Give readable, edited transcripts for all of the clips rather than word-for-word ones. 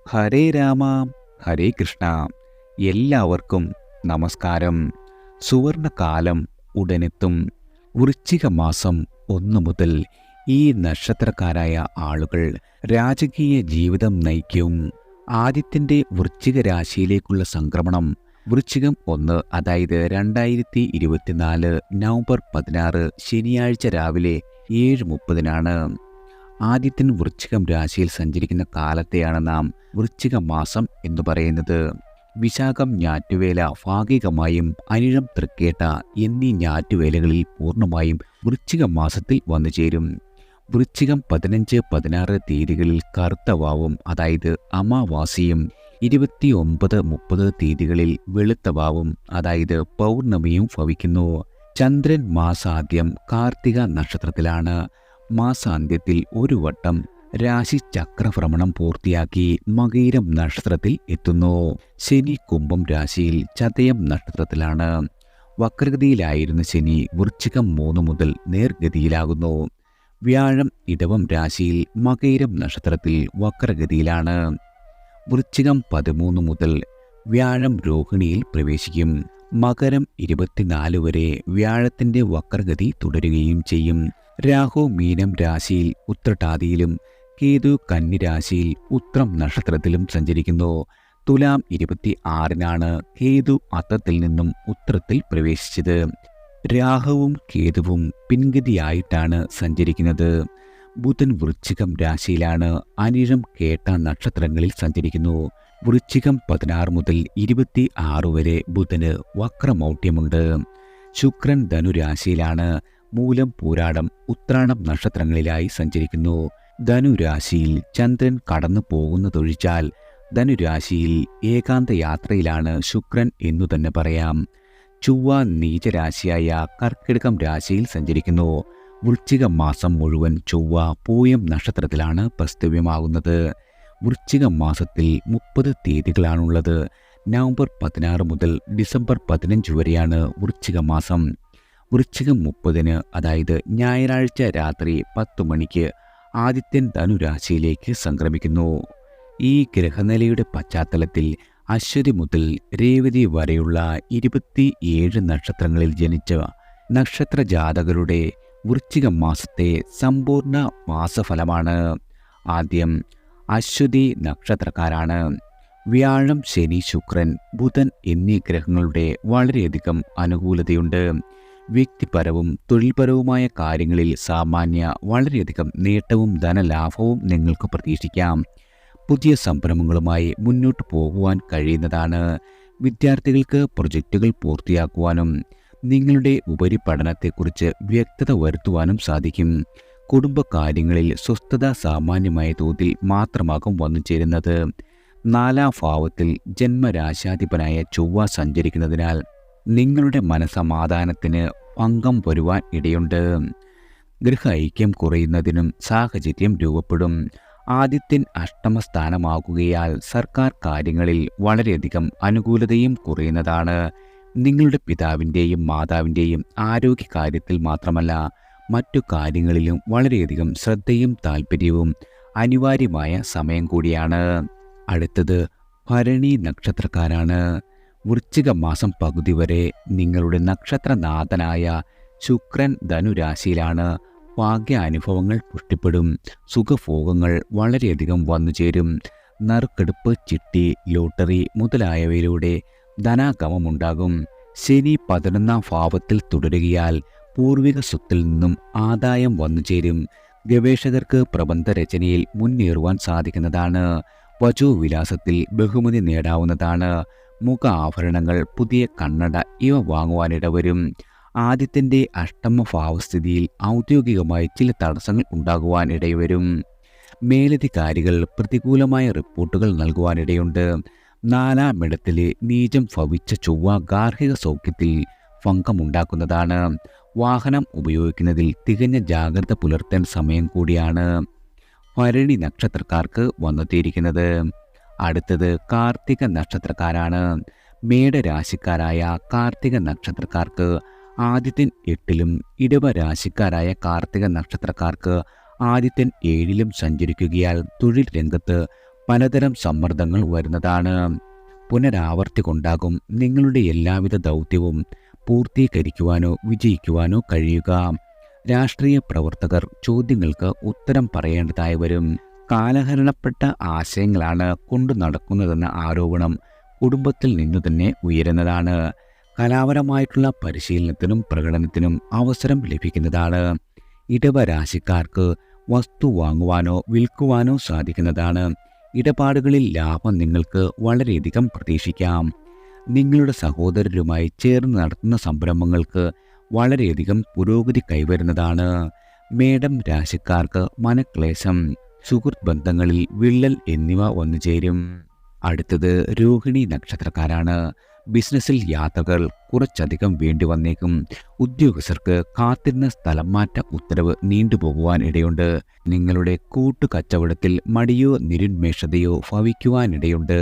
ഹരേ രാമ ഹരേ കൃഷ്ണ. എല്ലാവർക്കും നമസ്കാരം. സുവർണകാലം ഉടനെത്തും. വൃശ്ചിക മാസം 1 മുതൽ ഈ നക്ഷത്രക്കാരായ ആളുകൾ രാജകീയ ജീവിതം നയിക്കും. ആദിത്യൻ്റെ വൃശ്ചിക രാശിയിലേക്കുള്ള സംക്രമണം വൃശ്ചികം 1, അതായത് 2024 നവംബർ 16 ശനിയാഴ്ച രാവിലെ 7:30 ആദിത്യൻ വൃശ്ചികം രാശിയിൽ സഞ്ചരിക്കുന്ന കാലത്തെയാണ് നാം വൃശ്ചിക മാസം എന്ന് പറയുന്നത്. വിശാഖം ഞാറ്റുവേല ഭാഗികമായും അനിഴം തൃക്കേട്ട എന്നീ ഞാറ്റുവേലകളിൽ പൂർണ്ണമായും വൃശ്ചിക മാസത്തിൽ വന്നു ചേരും. വൃശ്ചികം 15, 16 തീയതികളിൽ കറുത്തവാവും, അതായത് അമാവാസിയും 29, 30 തീയതികളിൽ വെളുത്തവാവും, അതായത് പൗർണമിയും ഭവിക്കുന്നു. ചന്ദ്രൻ മാസാദ്യം കാർത്തിക നക്ഷത്രത്തിലാണ്. മാസാന്ത്യത്തിൽ ഒരു വട്ടം രാശി ചക്രഭ്രമണം പൂർത്തിയാക്കി മകയിരം നക്ഷത്രത്തിൽ എത്തുന്നു. ശനി കുംഭം രാശിയിൽ ചതയം നക്ഷത്രത്തിലാണ്. വക്രഗതിയിലായിരുന്ന ശനി വൃശ്ചികം 3 മുതൽ നേർഗതിയിലാകുന്നു. വ്യാഴം ഇടവം രാശിയിൽ മകയിരം നക്ഷത്രത്തിൽ വക്രഗതിയിലാണ്. വൃശ്ചികം 13 മുതൽ വ്യാഴം രോഹിണിയിൽ പ്രവേശിക്കും. മകരം 24 വരെ വ്യാഴത്തിൻ്റെ വക്രഗതി തുടരുകയും ചെയ്യും. രാഹു മീനം രാശിയിൽ ഉത്രട്ടാതിയിലും കേതു കന്നി രാശിയിൽ ഉത്രം നക്ഷത്രത്തിലും സഞ്ചരിക്കുന്നു. തുലാം 26-നാണ് കേതു അത്തത്തിൽ നിന്നും ഉത്രത്തിൽ പ്രവേശിച്ചത്. രാഹുവും കേതുവും പിൻഗതിയായിട്ടാണ് സഞ്ചരിക്കുന്നത്. ബുധൻ വൃശ്ചികം രാശിയിലാണ്. അനിഴം കേട്ട നക്ഷത്രങ്ങളിൽ സഞ്ചരിക്കുന്നു. വൃശ്ചികം 16 മുതൽ 26 വരെ ബുധന് വക്രമൗഢ്യമുണ്ട്. ശുക്രൻ ധനുരാശിയിലാണ്. മൂലം പൂരാടം ഉത്രാടം നക്ഷത്രങ്ങളിലായി സഞ്ചരിക്കുന്നു. ധനുരാശിയിൽ ചന്ദ്രൻ കടന്നു പോകുന്നതൊഴിച്ചാൽ ധനുരാശിയിൽ ഏകാന്ത യാത്രയിലാണ് ശുക്രൻ എന്നു തന്നെ പറയാം. ചൊവ്വ നീചരാശിയായ കർക്കിടകം രാശിയിൽ സഞ്ചരിക്കുന്നു. വൃശ്ചിക മാസം മുഴുവൻ ചൊവ്വ പൂയം നക്ഷത്രത്തിലാണ് പ്രസ്തവ്യമാകുന്നത്. വൃശ്ചിക മാസത്തിൽ 30 തീയതികളാണുള്ളത്. നവംബർ 16 മുതൽ ഡിസംബർ 15 വരെയാണ് വൃശ്ചിക മാസം. വൃശ്ചികം 30-ന്, അതായത് ഞായറാഴ്ച രാത്രി 10 മണിക്ക് ആദിത്യൻ ധനുരാശിയിലേക്ക് സംക്രമിക്കുന്നു. ഈ ഗ്രഹനിലയുടെ പശ്ചാത്തലത്തിൽ അശ്വതി മുതൽ രേവതി വരെയുള്ള 27 നക്ഷത്രങ്ങളിൽ ജനിച്ച നക്ഷത്രജാതകരുടെ വൃശ്ചിക മാസത്തെ സമ്പൂർണ്ണ മാസഫലമാണ്. ആദ്യം അശ്വതി നക്ഷത്രക്കാരാണ്. വ്യാഴം, ശനി, ശുക്രൻ, ബുധൻ എന്നീ ഗ്രഹങ്ങളുടെ വളരെയധികം അനുകൂലതയുണ്ട്. വ്യക്തിപരവും തൊഴിൽപരവുമായ കാര്യങ്ങളിൽ സാമാന്യ വളരെയധികം നേട്ടവും ധനലാഭവും നിങ്ങൾക്ക് പ്രതീക്ഷിക്കാം. പുതിയ സംരംഭങ്ങളുമായി മുന്നോട്ട് പോകുവാൻ കഴിയുന്നതാണ്. വിദ്യാർത്ഥികൾക്ക് പ്രൊജക്റ്റുകൾ പൂർത്തിയാക്കുവാനും നിങ്ങളുടെ ഉപരിപഠനത്തെക്കുറിച്ച് വ്യക്തത വരുത്തുവാനും സാധിക്കും. കുടുംബകാര്യങ്ങളിൽ സ്വസ്ഥത സാമാന്യമായ തോതിൽ മാത്രമാകും വന്നു ചേരുന്നത്. 4-ാം ഭാവത്തിൽ ജന്മരാശാധിപനായ ചൊവ്വ സഞ്ചരിക്കുന്നതിനാൽ നിങ്ങളുടെ മനസമാധാനത്തിന് ഭംഗം വരുവാൻ ഇടയുണ്ട്. ഗൃഹ ഐക്യം കുറയുന്നതിനും സാഹചര്യം രൂപപ്പെടും. ആദിത്യൻ അഷ്ടമസ്ഥാനമാകുകയാൽ സർക്കാർ കാര്യങ്ങളിൽ വളരെയധികം അനുകൂലതയും കുറയുന്നതാണ്. നിങ്ങളുടെ പിതാവിൻ്റെയും മാതാവിൻ്റെയും ആരോഗ്യകാര്യത്തിൽ മാത്രമല്ല മറ്റു കാര്യങ്ങളിലും വളരെയധികം ശ്രദ്ധയും താല്പര്യവും അനിവാര്യമായ സമയം കൂടിയാണ്. അടുത്തത് ഭരണി നക്ഷത്രക്കാരാണ്. വൃശ്ചിക മാസം പകുതി വരെ നിങ്ങളുടെ നക്ഷത്രനാഥനായ ശുക്രൻ ധനുരാശിയിലാണ്. ഭാഗ്യ അനുഭവങ്ങൾ പുഷ്ടിപ്പെടും. സുഖഭോഗങ്ങൾ വളരെയധികം വന്നുചേരും. നറുക്കെടുപ്പ്, ചിട്ടി, ലോട്ടറി മുതലായവയിലൂടെ ധനാഗമമുണ്ടാകും. ശനി 11-ാം ഭാവത്തിൽ തുടരുകയാൽ പൂർവിക സ്വത്തിൽ നിന്നും ആദായം വന്നുചേരും. ഗവേഷകർക്ക് പ്രബന്ധരചനയിൽ മുന്നേറുവാൻ സാധിക്കുന്നതാണ്. വചോവിലാസത്തിൽ ബഹുമതി നേടാവുന്നതാണ്. മുഖ ആഭരണങ്ങൾ, പുതിയ കണ്ണട ഇവ വാങ്ങുവാനിടവരും. ആദിത്യൻ്റെ അഷ്ടമഭാവസ്ഥിതിയിൽ ഔദ്യോഗികമായി ചില തടസ്സങ്ങൾ ഉണ്ടാകുവാൻ ഇടവരും. മേലധികാരികൾ പ്രതികൂലമായ റിപ്പോർട്ടുകൾ നൽകുവാനിടയുണ്ട്. 4-ാം ഇടത്തിലെ നീചം ഭവിച്ച ചൊവ്വ ഗാർഹിക സൗഖ്യത്തിൽ ഭംഗമുണ്ടാക്കുന്നതാണ്. വാഹനം ഉപയോഗിക്കുന്നതിൽ തികഞ്ഞ ജാഗ്രത പുലർത്തേണ്ട സമയം കൂടിയാണ് ഭരണി നക്ഷത്രക്കാർക്ക് വന്നെത്തിയിരിക്കുന്നത്. അടുത്തത് കാർത്തിക നക്ഷത്രക്കാരാണ്. മേടരാശിക്കാരായ കാർത്തിക നക്ഷത്രക്കാർക്ക് ആദിത്യൻ 8-ലും ഇടവരാശിക്കാരായ കാർത്തിക നക്ഷത്രക്കാർക്ക് ആദിത്യൻ 7-ലും സഞ്ചരിക്കുകയാൽ തൊഴിൽ രംഗത്ത് പലതരം സമ്മർദ്ദങ്ങൾ വരുന്നതാണ്. പുനരാവർത്തി കൊണ്ടാകും നിങ്ങളുടെ എല്ലാവിധ ദൗത്യവും പൂർത്തീകരിക്കുവാനോ വിജയിക്കുവാനോ കഴിയുക. രാഷ്ട്രീയ പ്രവർത്തകർ ചോദ്യങ്ങൾക്ക് ഉത്തരം പറയേണ്ടതായി വരും. കാലഹരണപ്പെട്ട ആശയങ്ങളാണ് കൊണ്ടു നടക്കുന്നതെന്ന ആരോപണം കുടുംബത്തിൽ നിന്നു തന്നെ ഉയരുന്നതാണ്. കലാപരമായിട്ടുള്ള പരിശീലനത്തിനും പ്രകടനത്തിനും അവസരം ലഭിക്കുന്നതാണ്. ഇടവരാശിക്കാർക്ക് വസ്തു വാങ്ങുവാനോ വിൽക്കുവാനോ സാധിക്കുന്നതാണ്. ഇടപാടുകളിൽ ലാഭം നിങ്ങൾക്ക് വളരെയധികം പ്രതീക്ഷിക്കാം. നിങ്ങളുടെ സഹോദരരുമായി ചേർന്ന് നടത്തുന്ന സംരംഭങ്ങൾക്ക് വളരെയധികം പുരോഗതി കൈവരുന്നതാണ്. മേടം രാശിക്കാർക്ക് മനക്ലേശം, സുഹൃത്ത് ബന്ധങ്ങളിൽ വിള്ളൽ എന്നിവ വന്നുചേരും. അടുത്തത് രോഹിണി നക്ഷത്രക്കാരാണ്. ബിസിനസ്സിൽ യാത്രകൾ കുറച്ചധികം വേണ്ടി വന്നേക്കും. ഉദ്യോഗസ്ഥർക്ക് കാത്തിരുന്ന സ്ഥലം മാറ്റ ഉത്തരവ് നീണ്ടുപോകുവാൻ ഇടയുണ്ട്. നിങ്ങളുടെ കൂട്ടുകച്ചവടത്തിൽ മടിയോ നിരുന്മേഷതയോ ഭവിക്കുവാനിടയുണ്ട്.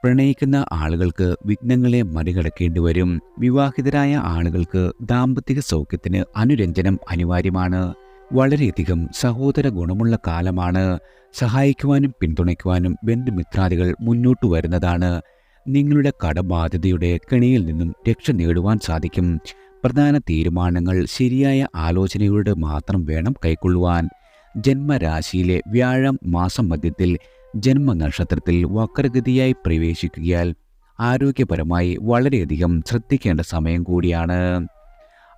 പ്രണയിക്കുന്ന ആളുകൾക്ക് വിഘ്നങ്ങളെ മറികടക്കേണ്ടി വരും. വിവാഹിതരായ ആളുകൾക്ക് ദാമ്പത്തിക സൗഖ്യത്തിന് അനുരഞ്ജനം അനിവാര്യമാണ്. വളരെയധികം സഹോദര ഗുണമുള്ള കാലമാണ്. സഹായിക്കുവാനും പിന്തുണയ്ക്കുവാനും ബന്ധുമിത്രാദികൾ മുന്നോട്ട് വരുന്നതാണ്. നിങ്ങളുടെ കടബാധ്യതയുടെ കെണിയിൽ നിന്നും രക്ഷ നേടുവാൻ സാധിക്കും. പ്രധാന തീരുമാനങ്ങൾ ശരിയായ ആലോചനയോടെ മാത്രം വേണം കൈക്കൊള്ളുവാൻ. ജന്മരാശിയിലെ വ്യാഴം മാസം മധ്യത്തിൽ ജന്മനക്ഷത്രത്തിൽ വക്രഗതിയായി പ്രവേശിക്കുകയാൽ ആരോഗ്യപരമായി വളരെയധികം ശ്രദ്ധിക്കേണ്ട സമയം കൂടിയാണ്.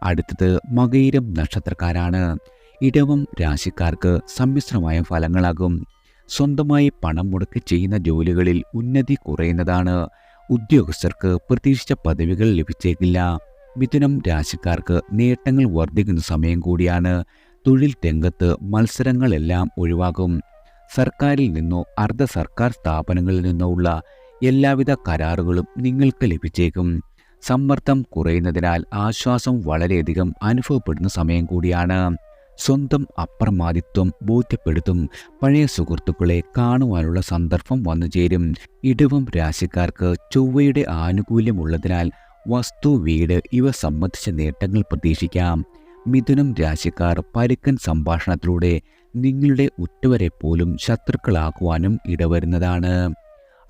അടുത്തത് മകയിരം നക്ഷത്രക്കാരാണ്. ഇടവം രാശിക്കാർക്ക് സമ്മിശ്രമായ ഫലങ്ങളാകും. സ്വന്തമായി പണം മുടക്കി ചെയ്യുന്ന ജോലികളിൽ ഉന്നതി കുറയുന്നതാണ്. ഉദ്യോഗസ്ഥർക്ക് പ്രതീക്ഷിച്ച പദവികൾ ലഭിച്ചേക്കില്ല. മിഥുനം രാശിക്കാർക്ക് നേട്ടങ്ങൾ വർദ്ധിക്കുന്ന സമയം കൂടിയാണ്. തൊഴിൽ രംഗത്ത് മത്സരങ്ങളെല്ലാം ഒഴിവാകും. സർക്കാരിൽ നിന്നോ അർദ്ധ സർക്കാർ സ്ഥാപനങ്ങളിൽ നിന്നോ ഉള്ള എല്ലാവിധ കരാറുകളും നിങ്ങൾക്ക് ലഭിച്ചേക്കും. സമ്മർദ്ദം കുറയുന്നതിനാൽ ആശ്വാസം വളരെയധികം അനുഭവപ്പെടുന്ന സമയം കൂടിയാണ്. സ്വന്തം അപ്രമാദിത്വം ബോധ്യപ്പെടുത്തും. പഴയ സുഹൃത്തുക്കളെ കാണുവാനുള്ള സന്ദർഭം വന്നുചേരും. ഇടവം രാശിക്കാർക്ക് ചൊവ്വയുടെ ആനുകൂല്യമുള്ളതിനാൽ വസ്തു, വീട് ഇവ സംബന്ധിച്ച നേട്ടങ്ങൾ പ്രതീക്ഷിക്കാം. മിഥുനം രാശിക്കാർ പരുക്കൻ സംഭാഷണത്തിലൂടെ നിങ്ങളുടെ ഉറ്റവരെ പോലും ശത്രുക്കളാക്കുവാനും ഇടവരുന്നതാണ്.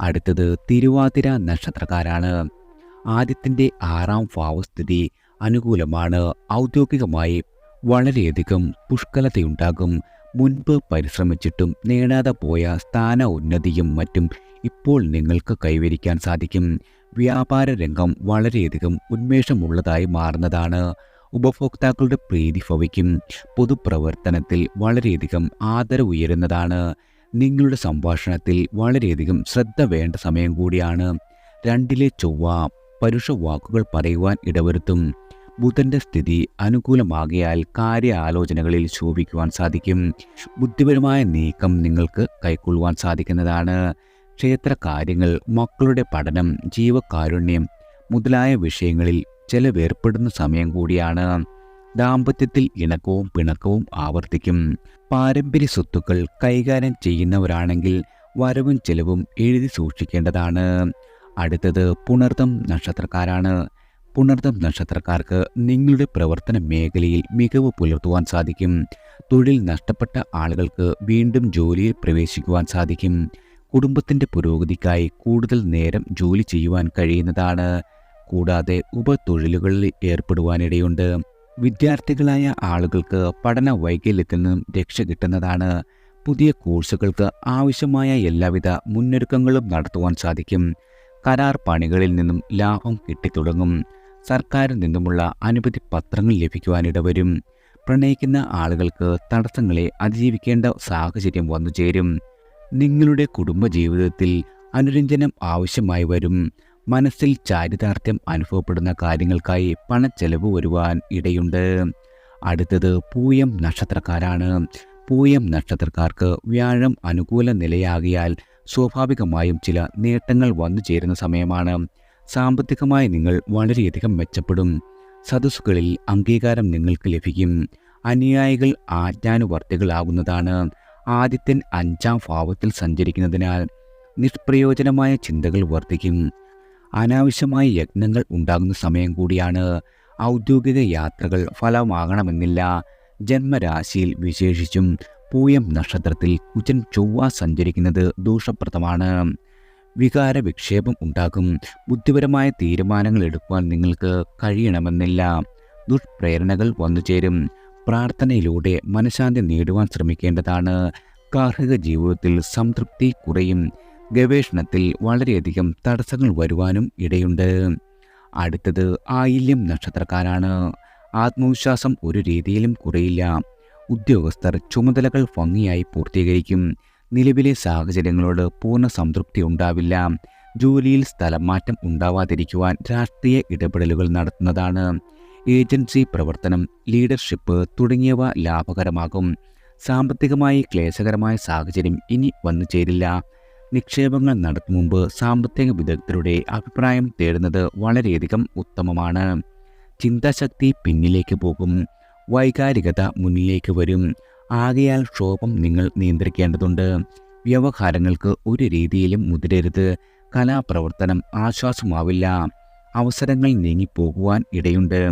അടുത്തത് തിരുവാതിര നക്ഷത്രക്കാരാണ്. ആദ്യത്തിൻ്റെ 6ാം ഭാവസ്ഥിതി അനുകൂലമാണ്. ഔദ്യോഗികമായി വളരെയധികം പുഷ്കലതയുണ്ടാകും. മുൻപ് പരിശ്രമിച്ചിട്ടും നേടാതെ പോയ സ്ഥാന ഉന്നതിയും മറ്റും ഇപ്പോൾ നിങ്ങൾക്ക് കൈവരിക്കാൻ സാധിക്കും. വ്യാപാര രംഗം വളരെയധികം ഉന്മേഷമുള്ളതായി മാറുന്നതാണ്. ഉപഭോക്താക്കളുടെ പ്രീതി ഭവിക്കും. പൊതുപ്രവർത്തനത്തിൽ വളരെയധികം ആദരവ് ഉയരുന്നതാണ്. നിങ്ങളുടെ സംഭാഷണത്തിൽ വളരെയധികം ശ്രദ്ധ വേണ്ട സമയം കൂടിയാണ്. 2ലെ ചൊവ്വ പരുഷ വാക്കുകൾ പറയുവാൻ ഇടവരുത്തും. ബുധന്റെ സ്ഥിതി അനുകൂലമാകിയാൽ കാര്യ ആലോചനകളിൽ ശോഭിക്കുവാൻ സാധിക്കും. ബുദ്ധിപരമായ നീക്കം നിങ്ങൾക്ക് കൈക്കൊള്ളുവാൻ സാധിക്കുന്നതാണ്. ക്ഷേത്ര കാര്യങ്ങൾ, മക്കളുടെ പഠനം, ജീവകാരുണ്യം മുതലായ വിഷയങ്ങളിൽ ചെലവേർപ്പെടുന്ന സമയം കൂടിയാണ്. ദാമ്പത്യത്തിൽ ഇണക്കവും പിണക്കവും ആവർത്തിക്കും. പാരമ്പര്യ സ്വത്തുക്കൾ കൈകാര്യം ചെയ്യുന്നവരാണെങ്കിൽ വരവും ചെലവും എഴുതി സൂക്ഷിക്കേണ്ടതാണ്. അടുത്തത് പുണർതം നക്ഷത്രക്കാരാണ്. പുണർതം നക്ഷത്രക്കാർക്ക് നിങ്ങളുടെ പ്രവർത്തന മേഖലയിൽ മികവ് പുലർത്തുവാൻ സാധിക്കും. തൊഴിൽ നഷ്ടപ്പെട്ട ആളുകൾക്ക് വീണ്ടും ജോലിയിൽ പ്രവേശിക്കുവാൻ സാധിക്കും. കുടുംബത്തിൻ്റെ പുരോഗതിക്കായി കൂടുതൽ നേരം ജോലി ചെയ്യുവാൻ കഴിയുന്നതാണ്. കൂടാതെ ഉപതൊഴിലുകളിൽ ഏർപ്പെടുവാനിടയുണ്ട്. വിദ്യാർത്ഥികളായ ആളുകൾക്ക് പഠന വൈകല്യത്തിൽ നിന്നും രക്ഷ കിട്ടുന്നതാണ്. പുതിയ കോഴ്സുകൾക്ക് ആവശ്യമായ എല്ലാവിധ മുന്നൊരുക്കങ്ങളും നടത്തുവാൻ സാധിക്കും. കരാർ പണികളിൽ നിന്നും ലാഭം കിട്ടിത്തുടങ്ങും. സർക്കാരിൽ നിന്നുമുള്ള അനുമതി പത്രങ്ങൾ ലഭിക്കുവാനിടവരും. പ്രണയിക്കുന്ന ആളുകൾക്ക് തടസ്സങ്ങളെ അതിജീവിക്കേണ്ട സാഹചര്യം വന്നുചേരും. നിങ്ങളുടെ കുടുംബജീവിതത്തിൽ അനുരഞ്ജനം ആവശ്യമായി വരും. മനസ്സിൽ ചാരിതാർത്ഥ്യം അനുഭവപ്പെടുന്ന കാര്യങ്ങൾക്കായി പണച്ചെലവ് വരുവാൻ ഇടയുണ്ട്. അടുത്തത് പൂയം നക്ഷത്രക്കാരാണ്. പൂയം നക്ഷത്രക്കാർക്ക് വ്യാഴം അനുകൂല നിലയാകിയാൽ സ്വാഭാവികമായും ചില നേട്ടങ്ങൾ വന്നു ചേരുന്ന സമയമാണ്. സാമ്പത്തികമായി നിങ്ങൾ വളരെയധികം മെച്ചപ്പെടും. സദസ്സുകളിൽ അംഗീകാരം നിങ്ങൾക്ക് ലഭിക്കും. അനുയായികൾ ആജ്ഞാനുവർത്തികളാകുന്നതാണ്. ആദിത്യൻ 5ാം ഭാവത്തിൽ സഞ്ചരിക്കുന്നതിനാൽ നിഷ്പ്രയോജനമായ ചിന്തകൾ വർദ്ധിക്കും. അനാവശ്യമായ യജ്ഞങ്ങൾ ഉണ്ടാകുന്ന സമയം കൂടിയാണ്. ഔദ്യോഗിക യാത്രകൾ ഫലമാകണമെന്നില്ല. ജന്മരാശിയിൽ വിശേഷിച്ചും പൂയം നക്ഷത്രത്തിൽ കുജൻ ചൊവ്വ സഞ്ചരിക്കുന്നത് ദോഷപ്രദമാണ്. വികാര വിക്ഷേപം ഉണ്ടാകും. ബുദ്ധിപരമായ തീരുമാനങ്ങൾ എടുക്കുവാൻ നിങ്ങൾക്ക് കഴിയണമെന്നില്ല. ദുഷ്പ്രേരണകൾ വന്നുചേരും. പ്രാർത്ഥനയിലൂടെ മനഃശാന്തി നേടുവാൻ ശ്രമിക്കേണ്ടതാണ്. ഗാർഹിക ജീവിതത്തിൽ സംതൃപ്തി കുറയും. ഗവേഷണത്തിൽ വളരെയധികം തടസ്സങ്ങൾ വരുവാനും ഇടയുണ്ട്. അടുത്തത് ആയില്യം നക്ഷത്രക്കാരാണ്. ആത്മവിശ്വാസം ഒരു രീതിയിലും കുറയില്ല. ഉദ്യോഗസ്ഥർ ചുമതലകൾ ഭംഗിയായി പൂർത്തീകരിക്കും. നിലവിലെ സാഹചര്യങ്ങളോട് പൂർണ്ണ സംതൃപ്തി ഉണ്ടാവില്ല. ജോലിയിൽ സ്ഥലം മാറ്റം ഉണ്ടാവാതിരിക്കുവാൻ രാഷ്ട്രീയ ഇടപെടലുകൾ നടത്തുന്നതാണ്. ഏജൻസി പ്രവർത്തനം, ലീഡർഷിപ്പ് തുടങ്ങിയവ ലാഭകരമാകും. സാമ്പത്തികമായി ക്ലേശകരമായ സാഹചര്യം ഇനി വന്നു ചേരില്ല. നിക്ഷേപങ്ങൾ നടത്തും മുമ്പ് സാമ്പത്തിക വിദഗ്ധരുടെ അഭിപ്രായം തേടുന്നത് വളരെയധികം ഉത്തമമാണ്. ചിന്താശക്തി പിന്നിലേക്ക് പോകും. വൈകാരികത മുന്നിലേക്ക് വരും. ആകയാൽ ക്ഷോഭം നിങ്ങൾ നിയന്ത്രിക്കേണ്ടതുണ്ട്. വ്യവഹാരങ്ങൾക്ക് ഒരു രീതിയിലും മുതിരരുത്. കലാപ്രവർത്തനം ആശ്വാസമാവില്ല. അവസരങ്ങൾ നീങ്ങിപ്പോകുവാൻ ഇടയുണ്ട്.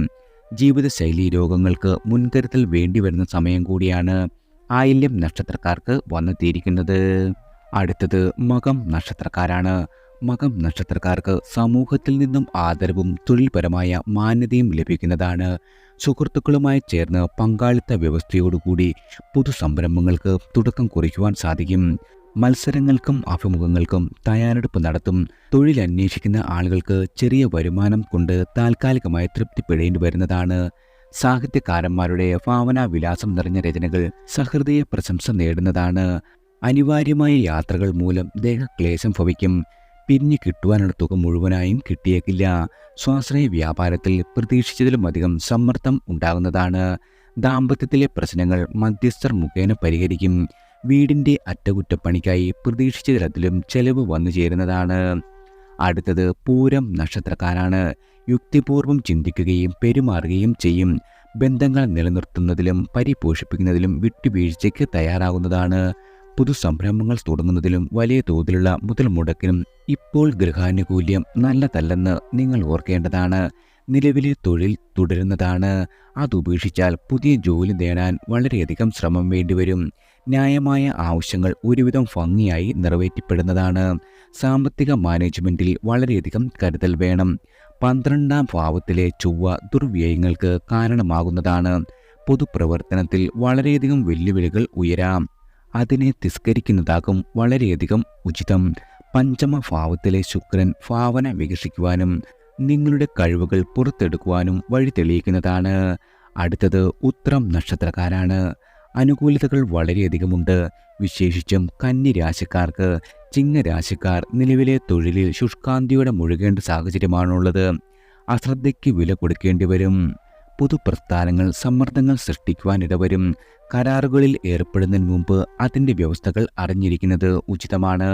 ജീവിതശൈലീ രോഗങ്ങൾക്ക് മുൻകരുതൽ വേണ്ടിവരുന്ന സമയം കൂടിയാണ് ആയില്യം നക്ഷത്രക്കാർക്ക് വന്നെത്തിയിരിക്കുന്നത്. അടുത്തത് മകം നക്ഷത്രക്കാരാണ്. മകം നക്ഷത്രക്കാർക്ക് സമൂഹത്തിൽ നിന്നും ആദരവും തൊഴിൽപരമായ മാന്യതയും ലഭിക്കുന്നതാണ്. സുഹൃത്തുക്കളുമായി ചേർന്ന് പങ്കാളിത്ത വ്യവസ്ഥയോടുകൂടി പുതുസംരംഭങ്ങൾക്ക് തുടക്കം കുറിക്കുവാൻ സാധിക്കും. മത്സരങ്ങൾക്കും അഭിമുഖങ്ങൾക്കും തയ്യാറെടുപ്പ് നടത്തും. തൊഴിൽ അന്വേഷിക്കുന്ന ആളുകൾക്ക് ചെറിയ വരുമാനം കൊണ്ട് താൽക്കാലികമായി തൃപ്തിപ്പെടേണ്ടി വരുന്നതാണ്. സാഹിത്യകാരന്മാരുടെ ഭാവനാവിലാസം നിറഞ്ഞ രചനകൾ സഹൃദയ പ്രശംസ നേടുന്നതാണ്. അനിവാര്യമായ യാത്രകൾ മൂലം ദേഹക്ലേശം ഭവിക്കും. പിരിഞ്ഞു കിട്ടുവാനുള്ള തുക മുഴുവനായും കിട്ടിയേക്കില്ല. സ്വാശ്രയ വ്യാപാരത്തിൽ പ്രതീക്ഷിച്ചതിലും അധികം സമ്മർദ്ദം ഉണ്ടാകുന്നതാണ്. ദാമ്പത്യത്തിലെ പ്രശ്നങ്ങൾ മധ്യസ്ഥർ മുഖേന പരിഹരിക്കും. വീടിൻ്റെ അറ്റകുറ്റപ്പണിക്കായി പ്രതീക്ഷിച്ചതിലധികം ചെലവ് വന്നു ചേരുന്നതാണ്. അടുത്തത് പൂരം നക്ഷത്രക്കാരാണ്. യുക്തിപൂർവം ചിന്തിക്കുകയും പെരുമാറുകയും ചെയ്യും. ബന്ധങ്ങൾ നിലനിർത്തുന്നതിലും പരിപോഷിപ്പിക്കുന്നതിലും വിട്ടുവീഴ്ചയ്ക്ക് തയ്യാറാകുന്നതാണ്. പുതുസംരംഭങ്ങൾ തുടങ്ങുന്നതിലും വലിയ തോതിലുള്ള മുതൽ മുടക്കിനും ഇപ്പോൾ ഗൃഹാനുകൂല്യം നല്ലതല്ലെന്ന് നിങ്ങൾ ഓർക്കേണ്ടതാണ്. നിലവിലെ തൊഴിൽ തുടരുന്നതാണ്. അതുപേക്ഷിച്ചാൽ പുതിയ ജോലി നേടാൻ വളരെയധികം ശ്രമം വേണ്ടിവരും. ന്യായമായ ആവശ്യങ്ങൾ ഒരുവിധം ഭംഗിയായി നിറവേറ്റപ്പെടുന്നതാണ്. സാമ്പത്തിക മാനേജ്മെന്റിൽ വളരെയധികം കരുതൽ വേണം. 12ാം ഭാവത്തിലെ ചൊവ്വ ദുർവ്യയങ്ങൾക്ക് കാരണമാകുന്നതാണ്. പൊതുപ്രവർത്തനത്തിൽ വളരെയധികം വെല്ലുവിളികൾ ഉയരാം. അതിനെ തിസ്കരിക്കുന്നതാകും വളരെയധികം ഉചിതം. 5ാം ഭാവത്തിലെ ശുക്രൻ ഭാവന വികസിക്കുവാനും നിങ്ങളുടെ കഴിവുകൾ പുറത്തെടുക്കുവാനും വഴി തെളിയിക്കുന്നതാണ്. അടുത്തത് ഉത്രം നക്ഷത്രക്കാരാണ്. അനുകൂലതകൾ വളരെയധികമുണ്ട്. വിശേഷിച്ചും കന്നി രാശിക്കാർക്ക്. ചിങ്ങരാശിക്കാർ നിലവിലെ തൊഴിലിൽ ശുഷ്കാന്തിയോടെ മുഴുകേണ്ട സാഹചര്യമാണുള്ളത്. അശ്രദ്ധയ്ക്ക് വില കൊടുക്കേണ്ടി വരും. പൊതുപ്രസ്ഥാനങ്ങൾ സമ്മർദ്ദങ്ങൾ സൃഷ്ടിക്കുവാനിടവരും. കരാറുകളിൽ ഏർപ്പെടുന്നതിന് മുമ്പ് അതിൻ്റെ വ്യവസ്ഥകൾ അറിഞ്ഞിരിക്കുന്നത് ഉചിതമാണ്.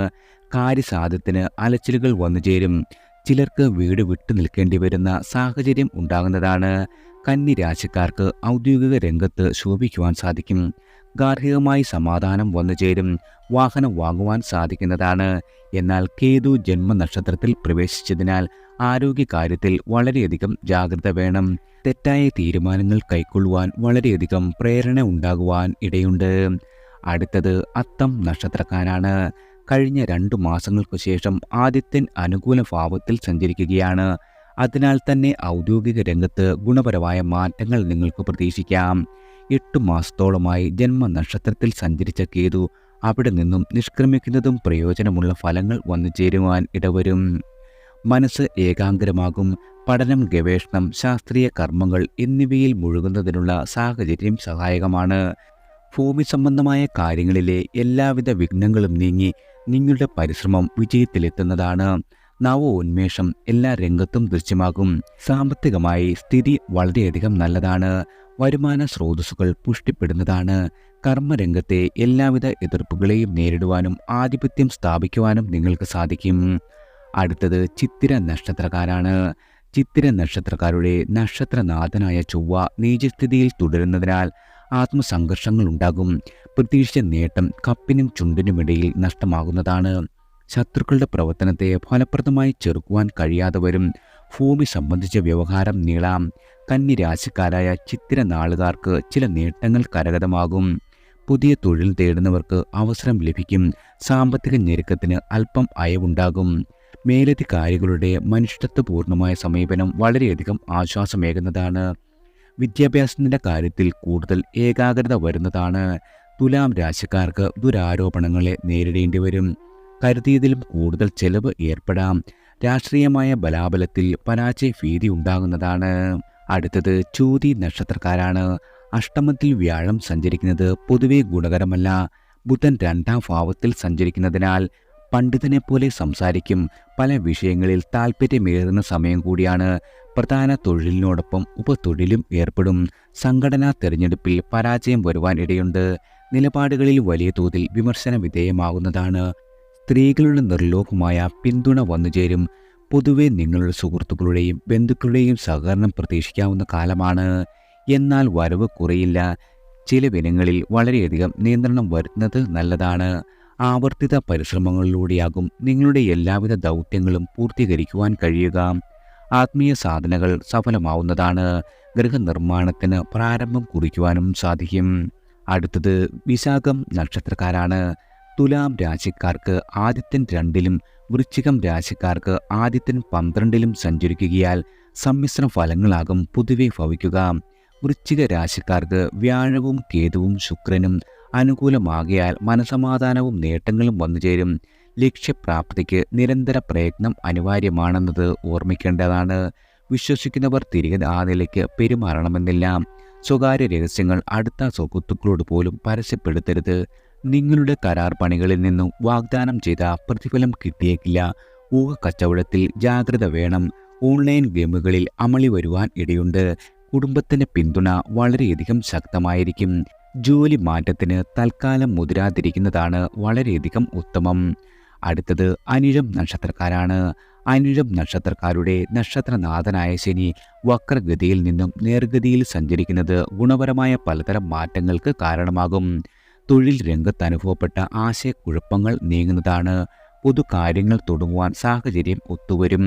കാര്യസാധ്യത്തിന് അലച്ചിലുകൾ വന്നു ചേരും. ചിലർക്ക് വീട് വിട്ടു നിൽക്കേണ്ടി വരുന്ന സാഹചര്യം ഉണ്ടാകുന്നതാണ്. കന്നി രാശിക്കാർക്ക് ഔദ്യോഗിക രംഗത്ത് ശോഭിക്കുവാൻ സാധിക്കും. ഗാർഹികമായി സമാധാനം വന്നു ചേരും. വാഹനം വാങ്ങുവാൻ സാധിക്കുന്നതാണ്. എന്നാൽ കേതു ജന്മനക്ഷത്രത്തിൽ പ്രവേശിച്ചതിനാൽ ആരോഗ്യകാര്യത്തിൽ വളരെയധികം ജാഗ്രത വേണം. തെറ്റായ തീരുമാനങ്ങൾ കൈക്കൊള്ളുവാൻ വളരെയധികം പ്രേരണ ഉണ്ടാകുവാൻ ഇടയുണ്ട്. അടുത്തത് അത്തം നക്ഷത്രക്കാരാണ്. കഴിഞ്ഞ 2 മാസങ്ങൾക്കു ശേഷം ആദിത്യൻ അനുകൂല ഭാവത്തിൽ സഞ്ചരിക്കുകയാണ്. അതിനാൽ തന്നെ ഔദ്യോഗിക രംഗത്ത് ഗുണപരമായ മാറ്റങ്ങൾ നിങ്ങൾക്ക് പ്രതീക്ഷിക്കാം. 8 മാസത്തോളമായി ജന്മനക്ഷത്രത്തിൽ സഞ്ചരിച്ച കേതു അവിടെ നിന്നും നിഷ്ക്രമിക്കുന്നതും പ്രയോജനമുള്ള ഫലങ്ങൾ വന്നു ചേരുവാൻ ഇടവരും. മനസ്സ് ഏകാഗ്രമാകും. പഠനം, ഗവേഷണം, ശാസ്ത്രീയ കർമ്മങ്ങൾ എന്നിവയിൽ മുഴുകുന്നതിനുള്ള സാഹചര്യം സഹായകമാണ്. ഭൂമി സംബന്ധമായ കാര്യങ്ങളിലെ എല്ലാവിധ വിഘ്നങ്ങളും നീങ്ങി നിങ്ങളുടെ പരിശ്രമം വിജയത്തിലെത്തുന്നതാണ്. നവോന്മേഷം എല്ലാ രംഗത്തും ദൃശ്യമാകും. സാമ്പത്തികമായി സ്ഥിതി വളരെയധികം നല്ലതാണ്. വരുമാന സ്രോതസ്സുകൾ പുഷ്ടിപ്പെടുന്നതാണ്. കർമ്മരംഗത്തെ എല്ലാവിധ എതിർപ്പുകളെയും നേരിടുവാനും ആധിപത്യം സ്ഥാപിക്കുവാനും നിങ്ങൾക്ക് സാധിക്കും. അടുത്തത് ചിത്തിര നക്ഷത്രക്കാരാണ്. ചിത്തിര നക്ഷത്രക്കാരുടെ നക്ഷത്രനാഥനായ ചൊവ്വ നീചസ്ഥിതിയിൽ തുടരുന്നതിനാൽ ആത്മസംഘർഷങ്ങൾ ഉണ്ടാകും. പ്രതീക്ഷിച്ച നേട്ടം കപ്പിനും ചുണ്ടിനുമിടയിൽ നഷ്ടമാകുന്നതാണ്. ശത്രുക്കളുടെ പ്രവർത്തനത്തെ ഫലപ്രദമായി ചെറുക്കുവാൻ കഴിയാതെ വരും. ഭൂമി സംബന്ധിച്ച വ്യവഹാരം നീളാം. കന്നി രാശിക്കാരായ ചിത്തിര നാളുകാർക്ക് ചില നേട്ടങ്ങൾ കരഗതമാകും. പുതിയ തൊഴിൽ തേടുന്നവർക്ക് അവസരം ലഭിക്കും. സാമ്പത്തിക ഞെരുക്കത്തിന് അല്പം അയവുണ്ടാകും. മേലധികാരികളുടെ മനുഷ്യത്വപൂർണമായ സമീപനം വളരെയധികം ആശ്വാസമേകുന്നതാണ്. വിദ്യാഭ്യാസത്തിൻ്റെ കാര്യത്തിൽ കൂടുതൽ ഏകാഗ്രത വരുന്നതാണ്. തുലാം രാശിക്കാർക്ക് ദുരാരോപണങ്ങളെ നേരിടേണ്ടി വരും. കരുതിയതിലും കൂടുതൽ ചെലവ് ഏർപ്പെടാം. രാഷ്ട്രീയമായ ബലാബലത്തിൽ പരാജയ ഭീതി ഉണ്ടാകുന്നതാണ്. അടുത്തത് ചോതി നക്ഷത്രക്കാരാണ്. അഷ്ടമത്തിൽ വ്യാഴം സഞ്ചരിക്കുന്നത് പൊതുവെ ഗുണകരമല്ല. ബുധൻ 2ാം ഭാവത്തിൽ സഞ്ചരിക്കുന്നതിനാൽ പണ്ഡിതനെ പോലെ സംസാരിക്കും. പല വിഷയങ്ങളിൽ താല്പര്യമേറുന്ന സമയം കൂടിയാണ്. പ്രധാന തൊഴിലിനോടൊപ്പം ഉപതൊഴിലും ഏർപ്പെടും. സംഘടനാ തെരഞ്ഞെടുപ്പിൽ പരാജയം വരുവാൻ ഇടയുണ്ട്. നിലപാടുകളിൽ വലിയ തോതിൽ വിമർശന വിധേയമാകുന്നതാണ്. സ്ത്രീകളുടെ നിർലോഭമായ പിന്തുണ വന്നുചേരും. പൊതുവെ നിങ്ങളുടെ സുഹൃത്തുക്കളുടെയും ബന്ധുക്കളുടെയും സഹകരണം പ്രതീക്ഷിക്കാവുന്ന കാലമാണ്. എന്നാൽ വരവ് കുറയില്ല. ചില ഇനങ്ങളിൽ വളരെയധികം നിയന്ത്രണം വരുന്നത് നല്ലതാണ്. ആവർത്തിത പരിശ്രമങ്ങളിലൂടെയാകും നിങ്ങളുടെ എല്ലാവിധ ദൗത്യങ്ങളും പൂർത്തീകരിക്കുവാൻ കഴിയുക. ആത്മീയ സാധനകൾ സഫലമാവുന്നതാണ്. ഗൃഹനിർമ്മാണത്തിന് പ്രാരംഭം കുറിക്കുവാനും സാധിക്കും. അടുത്തത് വിശാഖം നക്ഷത്രക്കാരാണ്. തുലാം രാശിക്കാർക്ക് ആദിത്യൻ 2ലും വൃശ്ചികം രാശിക്കാർക്ക് ആദിത്യൻ 12ലും സഞ്ചരിക്കുകയാൽ സമ്മിശ്ര ഫലങ്ങളാകും പൊതുവെ ഭവിക്കുക. വൃശ്ചിക രാശിക്കാർക്ക് വ്യാഴവും കേതുവും ശുക്രനും അനുകൂലമാകിയാൽ മനസമാധാനവും നേട്ടങ്ങളും വന്നുചേരും. ലക്ഷ്യപ്രാപ്തിക്ക് നിരന്തര പ്രയത്നം അനിവാര്യമാണെന്നത് ഓർമ്മിക്കേണ്ടതാണ്. വിശ്വസിക്കുന്നവർ തിരികെ ആ നിലയ്ക്ക് പെരുമാറണമെന്നില്ല. സ്വകാര്യ രഹസ്യങ്ങൾ അടുത്ത സുഹൃത്തുക്കളോട് പോലും പരസ്യപ്പെടുത്തരുത്. നിങ്ങളുടെ കരാർ പണികളിൽ നിന്നും വാഗ്ദാനം ചെയ്ത പ്രതിഫലം കിട്ടിയേക്കില്ല. ഊഹക്കച്ചവടത്തിൽ ജാഗ്രത വേണം. ഓൺലൈൻ ഗെയിമുകളിൽ അമളി വരുവാൻ ഇടയുണ്ട്. കുടുംബത്തിൻ്റെ പിന്തുണ വളരെയധികം ശക്തമായിരിക്കും. ജോലി മാറ്റത്തിന് തൽക്കാലം മുതിരാതിരിക്കുന്നതാണ് വളരെയധികം ഉത്തമം. അടുത്തത് അനിഴം നക്ഷത്രക്കാരാണ്. അനിഴം നക്ഷത്രക്കാരുടെ നക്ഷത്രനാഥനായ ശനി വക്രഗതിയിൽ നിന്നും നേർഗതിയിൽ സഞ്ചരിക്കുന്നത് ഗുണപരമായ പലതരം മാറ്റങ്ങൾക്ക് കാരണമാകും. തൊഴിൽ രംഗത്ത് അനുഭവപ്പെട്ട ആശയക്കുഴപ്പങ്ങൾ നീങ്ങുന്നതാണ്. പൊതുകാര്യങ്ങൾ തുടങ്ങുവാൻ സാഹചര്യം ഒത്തുവരും.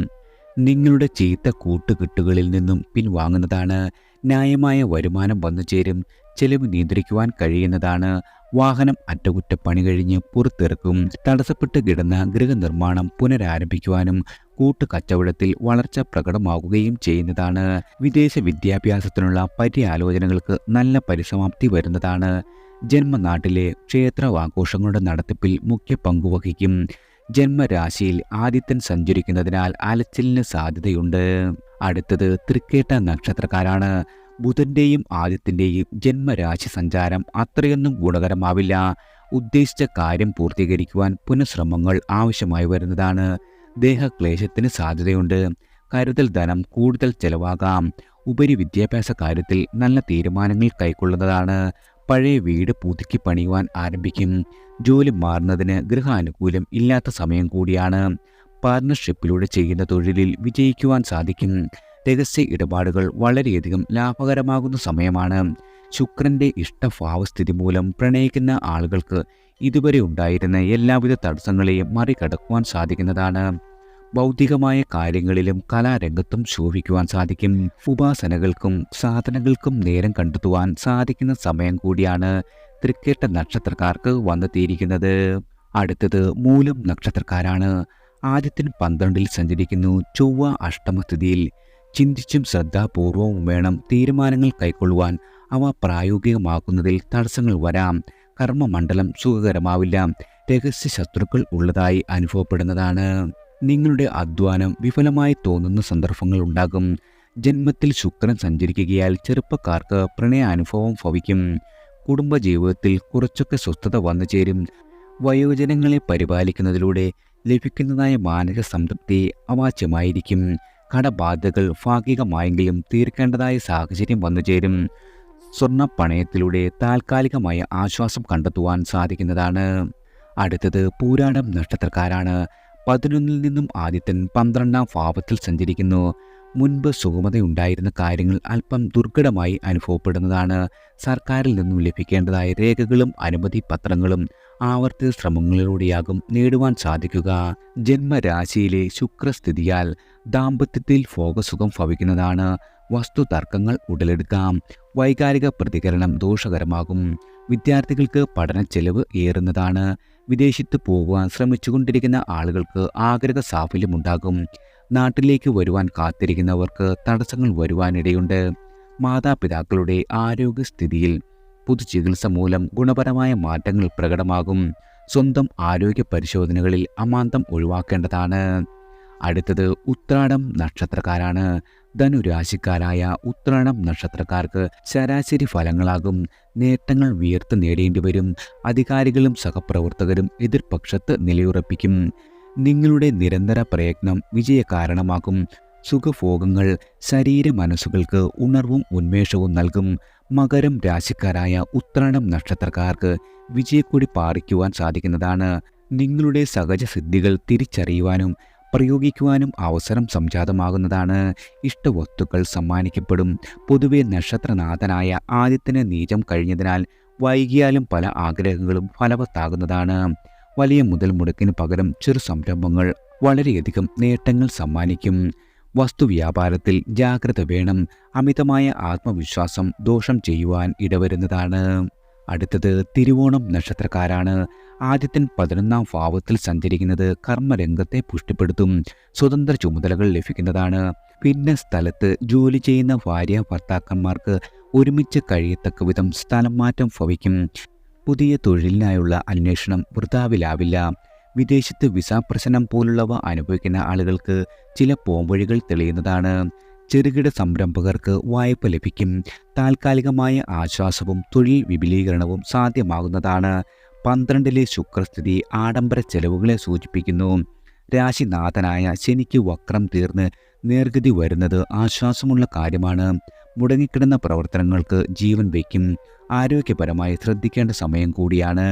നിങ്ങളുടെ ചീത്ത കൂട്ടുകെട്ടുകളിൽ നിന്നും പിൻവാങ്ങുന്നതാണ്. ന്യായമായ വരുമാനം വന്നുചേരും. ചെലവ് നിയന്ത്രിക്കുവാൻ കഴിയുന്നതാണ്. വാഹനം അറ്റകുറ്റപ്പണി കഴിഞ്ഞ് പുറത്തിറക്കും. തടസ്സപ്പെട്ട് കിടന്ന ഗൃഹനിർമ്മാണം പുനരാരംഭിക്കുവാനും കൂട്ടുകച്ചവടത്തിൽ വളർച്ച പ്രകടമാകുകയും ചെയ്യുന്നതാണ്. വിദേശ വിദ്യാഭ്യാസത്തിനുള്ള പര്യാലോചനകൾക്ക് നല്ല പരിസമാപ്തി വരുന്നതാണ്. ജന്മനാട്ടിലെ ക്ഷേത്രവാഘോഷങ്ങളുടെ നടത്തിപ്പിൽ മുഖ്യ പങ്കുവഹിക്കും. ജന്മരാശിയിൽ ആദിത്യൻ സഞ്ചരിക്കുന്നതിനാൽ അലച്ചിലിന് സാധ്യതയുണ്ട്. അടുത്തത് തൃക്കേട്ട നക്ഷത്രക്കാരാണ്. ബുധന്റെയും ആദിത്യന്റെയും ജന്മരാശി സഞ്ചാരം അത്രയൊന്നും ഗുണകരമാവില്ല. ഉദ്ദേശിച്ച കാര്യം പൂർത്തീകരിക്കുവാൻ പുനഃശ്രമങ്ങൾ ആവശ്യമായി വരുന്നതാണ്. ദേഹക്ലേശത്തിന് സാധ്യതയുണ്ട്. കരുതൽ ധനം കൂടുതൽ ചെലവാകാം. ഉപരി വിദ്യാഭ്യാസ കാര്യത്തിൽ നല്ല തീരുമാനങ്ങൾ കൈക്കൊള്ളുന്നതാണ്. പഴയ വീട് പുതുക്കി പണിയുവാൻ ആരംഭിക്കും. ജോലി മാറുന്നതിന് ഗൃഹാനുകൂലം ഇല്ലാത്ത സമയം കൂടിയാണ്. പാർട്ണർഷിപ്പിലൂടെ ചെയ്യുന്ന തൊഴിലിൽ വിജയിക്കുവാൻ സാധിക്കും. രഹസ്യ ഇടപാടുകൾ വളരെയധികം ലാഭകരമാകുന്ന സമയമാണ്. ശുക്രന്റെ ഇഷ്ടഭാവസ്ഥിതി മൂലം പ്രണയിക്കുന്ന ആളുകൾക്ക് ഇതുവരെ ഉണ്ടായിരുന്ന എല്ലാവിധ തടസ്സങ്ങളെയും മറികടക്കുവാൻ സാധിക്കുന്നതാണ്. ഭൗതികമായ കാര്യങ്ങളിലും കലാരംഗത്തും ശോഭിക്കുവാൻ സാധിക്കും. ഉപാസനകൾക്കും സാധനകൾക്കും നേരം കണ്ടെത്തുവാൻ സാധിക്കുന്ന സമയം കൂടിയാണ് തൃക്കേട്ട നക്ഷത്രക്കാർക്ക് വന്നെത്തിയിരിക്കുന്നത്. അടുത്തത് മൂലം നക്ഷത്രക്കാരാണ്. ആദിത്യൻ 12ൽ സഞ്ചരിക്കുന്നു. ചൊവ്വ അഷ്ടമസ്ഥിതിയിൽ. ചിന്തിച്ചും ശ്രദ്ധാപൂർവവും വേണം തീരുമാനങ്ങൾ കൈക്കൊള്ളുവാൻ. അവ പ്രായോഗികമാക്കുന്നതിൽ തടസ്സങ്ങൾ വരാം. കർമ്മമണ്ഡലം സുഖകരമാവില്ല. രഹസ്യ ശത്രുക്കൾ ഉള്ളതായി അനുഭവപ്പെടുന്നതാണ്. നിങ്ങളുടെ അധ്വാനം വിഫലമായി തോന്നുന്ന സന്ദർഭങ്ങൾ ഉണ്ടാകും. ജന്മത്തിൽ ശുക്രൻ സഞ്ചരിക്കുകയാൽ ചെറുപ്പക്കാർക്ക് പ്രണയാനുഭവം ഭവിക്കും. കുടുംബജീവിതത്തിൽ കുറച്ചൊക്കെ സ്വസ്ഥത വന്നു ചേരും. വയോജനങ്ങളെ പരിപാലിക്കുന്നതിലൂടെ ലഭിക്കുന്നതായ മാനസിക സംതൃപ്തി അവാച്യമായിരിക്കും. കടബാധ്യതകൾ ഭാഗികമായെങ്കിലും തീർക്കേണ്ടതായ സാഹചര്യം വന്നുചേരും. സ്വർണ്ണ പണയത്തിലൂടെ താൽക്കാലികമായ ആശ്വാസം കണ്ടെത്തുവാൻ സാധിക്കുന്നതാണ്. അടുത്തത് പൂരാടം നക്ഷത്രക്കാരാണ്. 11ൽ നിന്നും ആദിത്യൻ 12ാം ഭാവത്തിൽ സഞ്ചരിക്കുന്നു. മുൻപ് സുഗമതയുണ്ടായിരുന്ന കാര്യങ്ങൾ അല്പം ദുർഘടമായി അനുഭവപ്പെടുന്നതാണ്. സർക്കാരിൽ നിന്നും ലഭിക്കേണ്ടതായ രേഖകളും അനുമതി പത്രങ്ങളും ആവർത്തിത ശ്രമങ്ങളിലൂടെയാകും നേടുവാൻ സാധിക്കുക. ജന്മരാശിയിലെ ശുക്രസ്ഥിതിയാൽ ദാമ്പത്യത്തിൽ ഭോഗസുഖം ഭവിക്കുന്നതാണ്. വസ്തുതർക്കങ്ങൾ ഉടലെടുക്കാം. വൈകാരിക പ്രതികരണം ദോഷകരമാകും. വിദ്യാർത്ഥികൾക്ക് പഠന ചെലവ് ഏറുന്നതാണ്. വിദേശത്ത് പോകുവാൻ ശ്രമിച്ചുകൊണ്ടിരിക്കുന്ന ആളുകൾക്ക് ആഗ്രഹ സാഫല്യമുണ്ടാകും. നാട്ടിലേക്ക് വരുവാൻ കാത്തിരിക്കുന്നവർക്ക് തടസ്സങ്ങൾ വരുവാനിടയുണ്ട്. മാതാപിതാക്കളുടെ ആരോഗ്യസ്ഥിതിയിൽ പൊതുചികിത്സ മൂലം ഗുണപരമായ മാറ്റങ്ങൾ പ്രകടമാകും. സ്വന്തം ആരോഗ്യ പരിശോധനകളിൽ അമാന്തം ഒഴിവാക്കേണ്ടതാണ്. അടുത്തത് ഉത്രാടം നക്ഷത്രക്കാരാണ്. ധനുരാശിക്കാരായ ഉത്രാടം നക്ഷത്രക്കാർക്ക് ശരാശരി ഫലങ്ങളാകും. നേട്ടങ്ങൾ വിയർത്ത് നേടേണ്ടി വരും. അധികാരികളും സഹപ്രവർത്തകരും എതിർപക്ഷത്ത് നിലയുറപ്പിക്കും. നിങ്ങളുടെ നിരന്തര പ്രയത്നം വിജയകാരണമാകും. സുഖഭോഗങ്ങൾ ശരീര മനസ്സുകൾക്ക് ഉണർവും ഉന്മേഷവും നൽകും. മകരം രാശിക്കാരായ ഉത്രാടം നക്ഷത്രക്കാർക്ക് വിജയക്കൊടി പാറിക്കുവാൻ സാധിക്കുന്നതാണ്. നിങ്ങളുടെ സഹജ സിദ്ധികൾ തിരിച്ചറിയുവാനും പ്രയോഗിക്കുവാനും അവസരം സംജാതമാകുന്നതാണ്. ഇഷ്ടവസ്തുക്കൾ സമ്മാനിക്കപ്പെടും. പൊതുവെ നക്ഷത്രനാഥനായ ആദിത്യന് നീചം കഴിഞ്ഞതിനാൽ വൈകിയാലും പല ആഗ്രഹങ്ങളും ഫലവത്താകുന്നതാണ്. വലിയ മുതൽ മുടക്കിന് പകരം ചെറു സംരംഭങ്ങൾ വളരെയധികം നേട്ടങ്ങൾ സമ്മാനിക്കും. വസ്തുവ്യാപാരത്തിൽ ജാഗ്രത വേണം. അമിതമായ ആത്മവിശ്വാസം ദോഷം ചെയ്യുവാൻ ഇടവരുന്നതാണ്. അടുത്തത് തിരുവോണം നക്ഷത്രക്കാരാണ്. ആദിത്യൻ 11ാം ഭാവത്തിൽ സഞ്ചരിക്കുന്നത് കർമ്മരംഗത്തെ പുഷ്ടിപ്പെടുത്തും. സ്വതന്ത്ര ചുമതലകൾ ലഭിക്കുന്നതാണ്. ഭിന്ന സ്ഥലത്ത് ജോലി ചെയ്യുന്ന ഭാര്യ ഭർത്താക്കന്മാർക്ക് ഒരുമിച്ച് കഴിയത്തക്ക വിധം സ്ഥലം മാറ്റം ഭവിക്കും. പുതിയ തൊഴിലിനായുള്ള അന്വേഷണം വൃഥാവിലാവില്ല. വിദേശത്ത് വിസ പ്രശ്നം പോലുള്ളവ അനുഭവിക്കുന്ന ആളുകൾക്ക് ചില പോംവഴികൾ തെളിയുന്നതാണ്. ചെറുകിട സംരംഭകർക്ക് വായ്പ ലഭിക്കും. താൽക്കാലികമായ ആശ്വാസവും തൊഴിൽ വിപുലീകരണവും സാധ്യമാകുന്നതാണ്. 12ലെ ശുക്രസ്ഥിതി ആഡംബര ചെലവുകളെ സൂചിപ്പിക്കുന്നു. രാശിനാഥനായ ശനിക്ക് വക്രം തീർന്ന് നേർഗതി വരുന്നത് ആശ്വാസമുള്ള കാര്യമാണ്. മുടങ്ങിക്കിടന്ന പ്രവർത്തനങ്ങൾക്ക് ജീവൻ വയ്ക്കും. ആരോഗ്യപരമായി ശ്രദ്ധിക്കേണ്ട സമയം കൂടിയാണ്.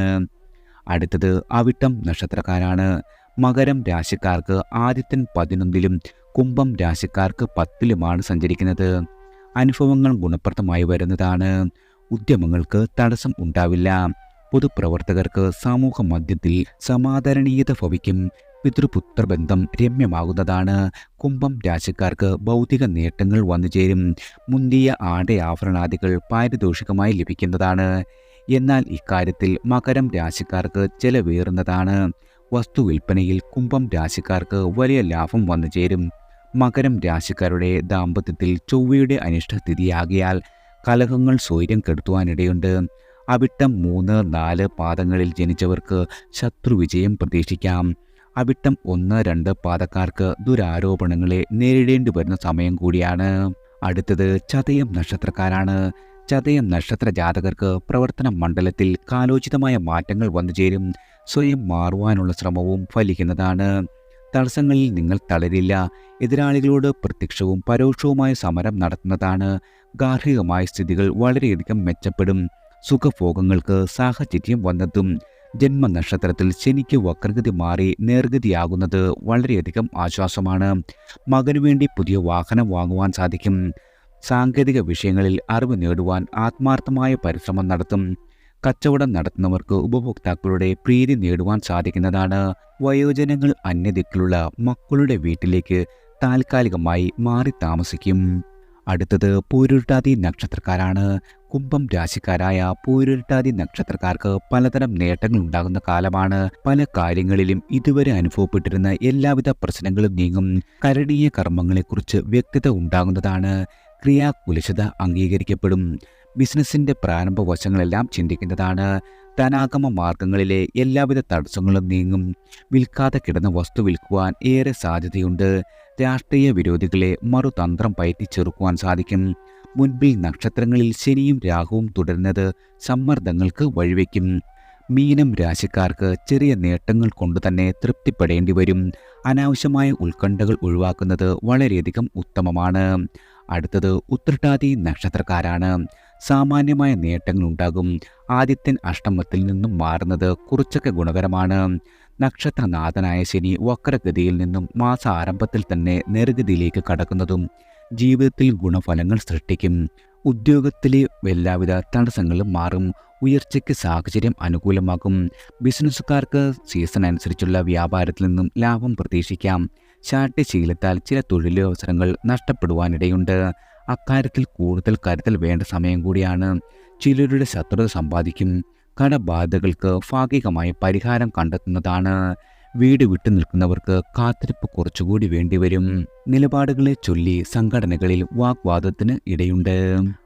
അടുത്തത് അവിട്ടം നക്ഷത്രക്കാരാണ്. മകരം രാശിക്കാർക്ക് ആദിത്യൻ 11ലും കുംഭം രാശിക്കാർക്ക് 10ലുമാണ് സഞ്ചരിക്കുന്നത്. അനുഭവങ്ങൾ ഗുണപ്രദമായി വരുന്നതാണ്. ഉദ്യമങ്ങൾക്ക് തടസ്സം ഉണ്ടാവില്ല. പൊതുപ്രവർത്തകർക്ക് സമൂഹ മധ്യത്തിൽ സമാദരണീയത ഭവിക്കും. പിതൃപുത്ര ബന്ധം രമ്യമാകുന്നതാണ്. കുംഭം രാശിക്കാർക്ക് ഭൗതിക നേട്ടങ്ങൾ വന്നുചേരും. മുന്തിയ ആടയാഭരണാദികൾ പാരിതോഷികമായി ലഭിക്കുന്നതാണ്. എന്നാൽ ഇക്കാര്യത്തിൽ മകരം രാശിക്കാർക്ക് ചെലവേറുന്നതാണ്. വസ്തു വിൽപ്പനയിൽ കുംഭം രാശിക്കാർക്ക് വലിയ ലാഭം വന്നു ചേരും. മകരം രാശിക്കാരുടെ ദാമ്പത്യത്തിൽ ചൊവ്വയുടെ അനിഷ്ടസ്ഥിതിയാകിയാൽ കലഹങ്ങൾ സ്വൈര്യം കെടുത്തുവാനിടയുണ്ട്. അവിട്ടം 3, 4 പാദങ്ങളിൽ ജനിച്ചവർക്ക് ശത്രുവിജയം പ്രതീക്ഷിക്കാം. അവിട്ടം 1, 2 പാദക്കാർക്ക് ദുരാരോപണങ്ങളെ നേരിടേണ്ടി വരുന്ന സമയം കൂടിയാണ്. അടുത്തത് ചതയം നക്ഷത്രക്കാരാണ്. ചതയം നക്ഷത്ര ജാതകർക്ക് പ്രവർത്തന മണ്ഡലത്തിൽ കാലോചിതമായ മാറ്റങ്ങൾ വന്നുചേരും. സ്വയം മാറുവാനുള്ള ശ്രമവും ഫലിക്കുന്നതാണ്. തടസ്സങ്ങളിൽ നിങ്ങൾ തളരില്ല. എതിരാളികളോട് പ്രത്യക്ഷവും പരോക്ഷവുമായ സമരം നടത്തുന്നതാണ്. ഗാർഹികമായ സ്ഥിതികൾ വളരെയധികം മെച്ചപ്പെടും. സുഖഭോഗങ്ങൾക്ക് സാഹചര്യം വന്നെത്തും. ജന്മനക്ഷത്രത്തിൽ ശനിക്ക് വക്രഗതി മാറി നേർഗതിയാകുന്നത് വളരെയധികം ആശ്വാസമാണ്. മകനു വേണ്ടി പുതിയ വാഹനം വാങ്ങുവാൻ സാധിക്കും. സാങ്കേതിക വിഷയങ്ങളിൽ അറിവ് നേടുവാൻ ആത്മാർത്ഥമായ പരിശ്രമം നടത്തും. കച്ചവടം നടത്തുന്നവർക്ക് ഉപഭോക്താക്കളുടെ പ്രീതി നേടുവാൻ സാധിക്കുന്നതാണ്. വയോജനങ്ങൾ അന്യദിക്കിലുള്ള മക്കളുടെ വീട്ടിലേക്ക് താൽക്കാലികമായി മാറി താമസിക്കും. അടുത്തത് പൂരുരുട്ടാതി നക്ഷത്രക്കാരാണ്. കുംഭം രാശിക്കാരായ പൂരുരുട്ടാതി നക്ഷത്രക്കാർക്ക് പലതരം നേട്ടങ്ങൾ ഉണ്ടാകുന്ന കാലമാണ്. പല കാര്യങ്ങളിലും ഇതുവരെ അനുഭവപ്പെട്ടിരുന്ന എല്ലാവിധ പ്രശ്നങ്ങളും നീങ്ങും. കരണീയ കർമ്മങ്ങളെക്കുറിച്ച് വ്യക്തത ഉണ്ടാകുന്നതാണ്. ക്രിയാകുലശത അംഗീകരിക്കപ്പെടും. ബിസിനസിന്റെ പ്രാരംഭ വശങ്ങളെല്ലാം ചിന്തിക്കുന്നതാണ്. ധനാഗമ മാർഗങ്ങളിലെ എല്ലാവിധ തടസ്സങ്ങളും നീങ്ങും. വിൽക്കാതെ കിടന്ന വസ്തു വിൽക്കുവാൻ ഏറെ സാധ്യതയുണ്ട്. രാഷ്ട്രീയ വിരോധികളെ മറുതന്ത്രം പയറ്റി ചെറുക്കുവാൻ സാധിക്കും. മുൻപിൽ നക്ഷത്രങ്ങളിൽ ശനിയും രാഹുവും തുടരുന്നത് സമ്മർദ്ദങ്ങൾക്ക് വഴിവെക്കും. മീനം രാശിക്കാർക്ക് ചെറിയ നേട്ടങ്ങൾ കൊണ്ട് തന്നെ തൃപ്തിപ്പെടേണ്ടി വരും. അനാവശ്യമായ ഉത്കണ്ഠകൾ ഒഴിവാക്കുന്നത് വളരെയധികം ഉത്തമമാണ്. അടുത്തത് ഉത്രട്ടാതി നക്ഷത്രക്കാരാണ്. സാമാന്യമായ നേട്ടങ്ങൾ ഉണ്ടാകും. ആദിത്യൻ അഷ്ടമത്തിൽ നിന്നും മാറുന്നത് കുറച്ചൊക്കെ ഗുണകരമാണ്. നക്ഷത്രനാഥനായ ശനി വക്രഗതിയിൽ നിന്നും മാസ ആരംഭത്തിൽ തന്നെ നേർഗതിയിലേക്ക് കടക്കുന്നതും ജീവിതത്തിൽ ഗുണഫലങ്ങൾ സൃഷ്ടിക്കും. ഉദ്യോഗത്തിലെ എല്ലാവിധ തടസ്സങ്ങളും മാറും. ഉയർച്ചയ്ക്ക് സാഹചര്യം അനുകൂലമാകും. ബിസിനസ്സുകാർക്ക് സീസൺ അനുസരിച്ചുള്ള വ്യാപാരത്തിൽ നിന്നും ലാഭം പ്രതീക്ഷിക്കാം. ശാഠ്യശീലത്താൽ ചില തൊഴിലവസരങ്ങൾ നഷ്ടപ്പെടുവാനിടയുണ്ട്. അക്കാര്യത്തിൽ കൂടുതൽ കരുതൽ വേണ്ട സമയം കൂടിയാണ്. ചിലരുടെ ശത്രുത സമ്പാദിക്കും. കടബാധ്യതകൾക്ക് ഭാഗികമായി പരിഹാരം കണ്ടെത്തുന്നതാണ്. വീട് വിട്ടു നിൽക്കുന്നവർക്ക് കാത്തിരിപ്പ് കുറച്ചുകൂടി വേണ്ടിവരും. നിലപാടുകളെ ചൊല്ലി സംഘടനകളിൽ വാഗ്വാദത്തിന് ഇടയുണ്ട്.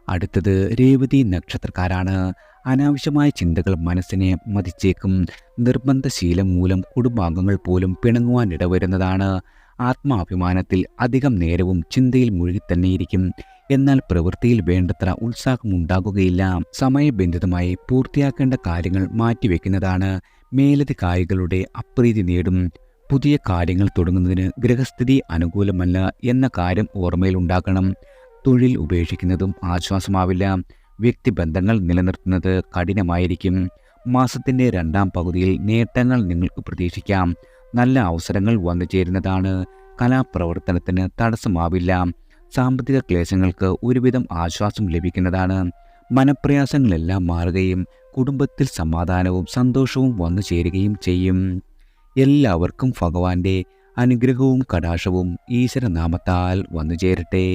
അടുത്തത് രേവതി നക്ഷത്രക്കാരാണ്. അനാവശ്യമായ ചിന്തകൾ മനസ്സിനെ മതിച്ചേക്കും. നിർബന്ധശീലം മൂലം കുടുംബാംഗങ്ങൾ പോലും പിണങ്ങുവാനിടവരുന്നതാണ്. ആത്മാഭിമാനത്തിൽ അധികം നേരവും ചിന്തയിൽ മുഴുകിത്തന്നെയിരിക്കും. എന്നാൽ പ്രവൃത്തിയിൽ വേണ്ടത്ര ഉത്സാഹമുണ്ടാകുകയില്ല. സമയബന്ധിതമായി പൂർത്തിയാക്കേണ്ട കാര്യങ്ങൾ മാറ്റിവെക്കുന്നതാണ്. മേലധികാരികളുടെ അപ്രീതി നേടും. പുതിയ കാര്യങ്ങൾ തുടങ്ങുന്നതിന് ഗ്രഹസ്ഥിതി അനുകൂലമല്ല എന്ന കാര്യം ഓർമ്മയിലുണ്ടാക്കണം. തൊഴിൽ ഉപേക്ഷിക്കുന്നതും ആശ്വാസമാവില്ല. വ്യക്തിബന്ധങ്ങൾ നിലനിർത്തുന്നത് കഠിനമായിരിക്കും. മാസത്തിൻ്റെ രണ്ടാം പകുതിയിൽ നേട്ടങ്ങൾ നിങ്ങൾക്ക് പ്രതീക്ഷിക്കാം. നല്ല അവസരങ്ങൾ വന്നു ചേരുന്നതാണ്. കലാപ്രവർത്തനത്തിന് തടസ്സമാവില്ല. സാമ്പത്തിക ക്ലേശങ്ങൾക്ക് ഒരുവിധം ആശ്വാസം ലഭിക്കുന്നതാണ്. മനപ്രയാസങ്ങളെല്ലാം മാറുകയും കുടുംബത്തിൽ സമാധാനവും സന്തോഷവും വന്നു ചേരുകയും ചെയ്യും. എല്ലാവർക്കും ഭഗവാന്റെ അനുഗ്രഹവും കടാക്ഷവും ഈശ്വരനാമത്താൽ വന്നു ചേരട്ടെ.